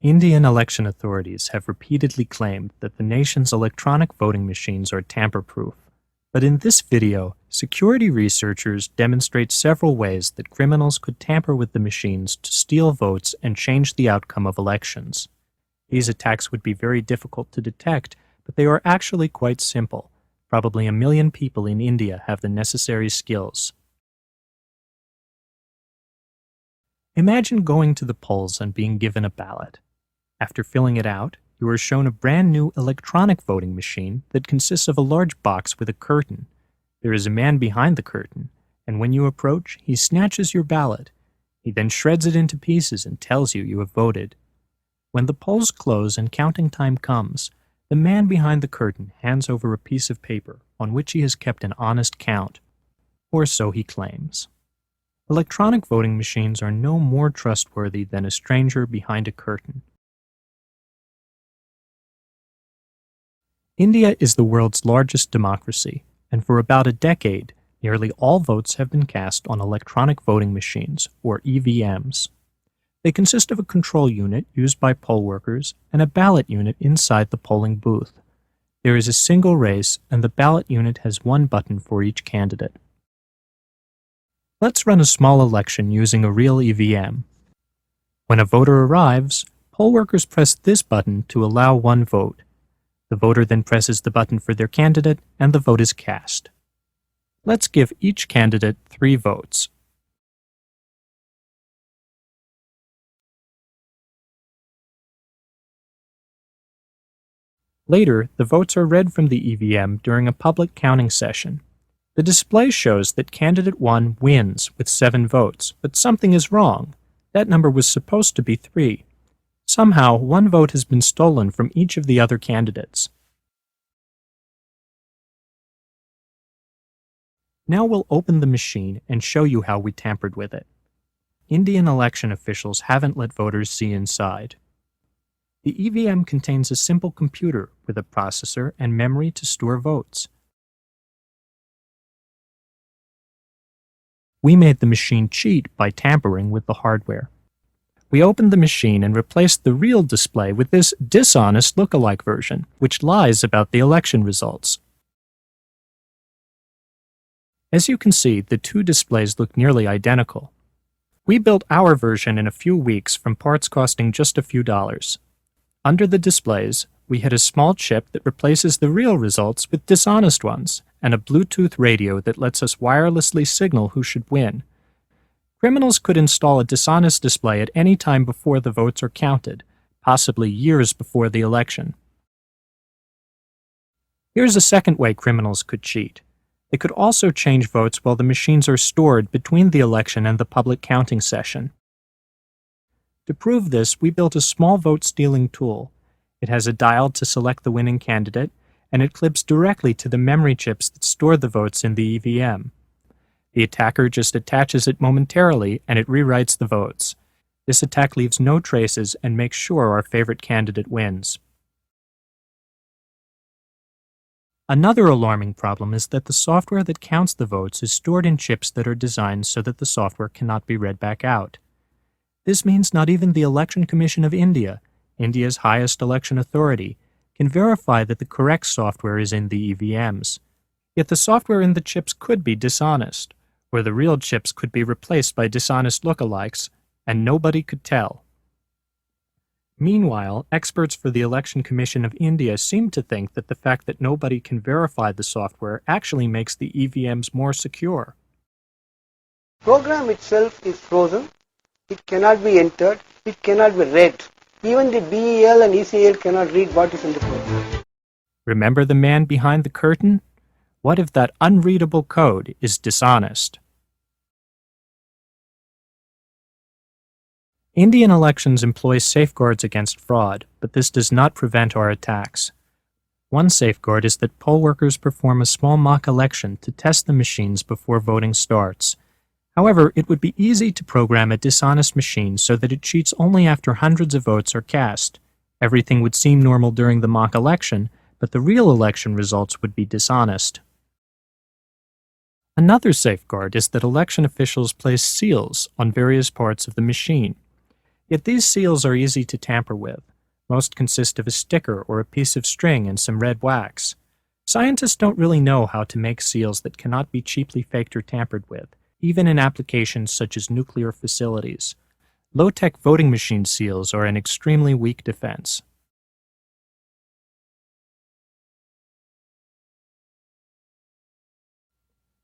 Indian election authorities have repeatedly claimed that the nation's electronic voting machines are tamper-proof. But in this video, security researchers demonstrate several ways that criminals could tamper with the machines to steal votes and change the outcome of elections. These attacks would be very difficult to detect, but they are actually quite simple. Probably 1 million people in India have the necessary skills. Imagine going to the polls and being given a ballot. After filling it out, you are shown a brand new electronic voting machine that consists of a large box with a curtain. There is a man behind the curtain, and when you approach, he snatches your ballot. He then shreds it into pieces and tells you you have voted. When the polls close and counting time comes, the man behind the curtain hands over a piece of paper on which he has kept an honest count, or so he claims. Electronic voting machines are no more trustworthy than a stranger behind a curtain. India is the world's largest democracy, and for about a decade, nearly all votes have been cast on electronic voting machines, or EVMs. They consist of a control unit used by poll workers and a ballot unit inside the polling booth. There is a single race, and the ballot unit has one button for each candidate. Let's run a small election using a real EVM. When a voter arrives, poll workers press this button to allow one vote. The voter then presses the button for their candidate, and the vote is cast. Let's give each candidate 3 votes. Later, the votes are read from the EVM during a public counting session. The display shows that candidate 1 wins with 7 votes, but something is wrong. That number was supposed to be 3. Somehow, 1 vote has been stolen from each of the other candidates. Now we'll open the machine and show you how we tampered with it. Indian election officials haven't let voters see inside. The EVM contains a simple computer with a processor and memory to store votes. We made the machine cheat by tampering with the hardware. We opened the machine and replaced the real display with this dishonest look-alike version, which lies about the election results. As you can see, the 2 displays look nearly identical. We built our version in a few weeks from parts costing just a few dollars. Under the displays, we had a small chip that replaces the real results with dishonest ones, and a Bluetooth radio that lets us wirelessly signal who should win. Criminals could install a dishonest display at any time before the votes are counted, possibly years before the election. Here's a second way criminals could cheat. They could also change votes while the machines are stored between the election and the public counting session. To prove this, we built a small vote-stealing tool. It has a dial to select the winning candidate, and it clips directly to the memory chips that store the votes in the EVM. The attacker just attaches it momentarily, and it rewrites the votes. This attack leaves no traces and makes sure our favorite candidate wins. Another alarming problem is that the software that counts the votes is stored in chips that are designed so that the software cannot be read back out. This means not even the Election Commission of India, India's highest election authority, can verify that the correct software is in the EVMs. Yet the software in the chips could be dishonest, or the real chips could be replaced by dishonest lookalikes, and nobody could tell. Meanwhile, experts for the Election Commission of India seem to think that the fact that nobody can verify the software actually makes the EVMs more secure. The program itself is frozen. It cannot be entered. It cannot be read. Even the BEL and ECL cannot read what is in the program. Remember the man behind the curtain? What if that unreadable code is dishonest? Indian elections employ safeguards against fraud, but this does not prevent our attacks. One safeguard is that poll workers perform a small mock election to test the machines before voting starts. However, it would be easy to program a dishonest machine so that it cheats only after hundreds of votes are cast. Everything would seem normal during the mock election, but the real election results would be dishonest. Another safeguard is that election officials place seals on various parts of the machine. Yet these seals are easy to tamper with. Most consist of a sticker or a piece of string and some red wax. Scientists don't really know how to make seals that cannot be cheaply faked or tampered with, even in applications such as nuclear facilities. Low-tech voting machine seals are an extremely weak defense.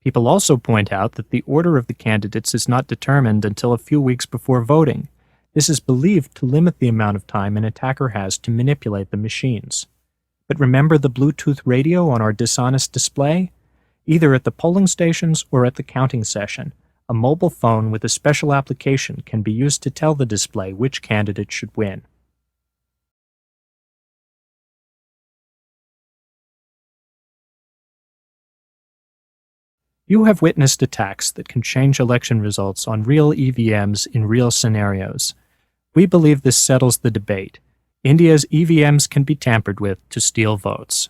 People also point out that the order of the candidates is not determined until a few weeks before voting. This is believed to limit the amount of time an attacker has to manipulate the machines. But remember the Bluetooth radio on our dishonest display? Either at the polling stations or at the counting session, a mobile phone with a special application can be used to tell the display which candidate should win. You have witnessed attacks that can change election results on real EVMs in real scenarios. We believe this settles the debate. India's EVMs can be tampered with to steal votes.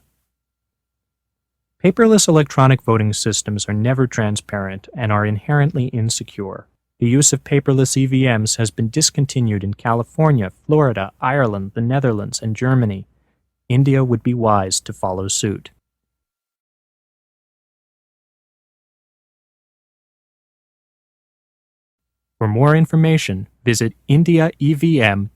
Paperless electronic voting systems are never transparent and are inherently insecure. The use of paperless EVMs has been discontinued in California, Florida, Ireland, the Netherlands, and Germany. India would be wise to follow suit. For more information, visit indiaevm.org.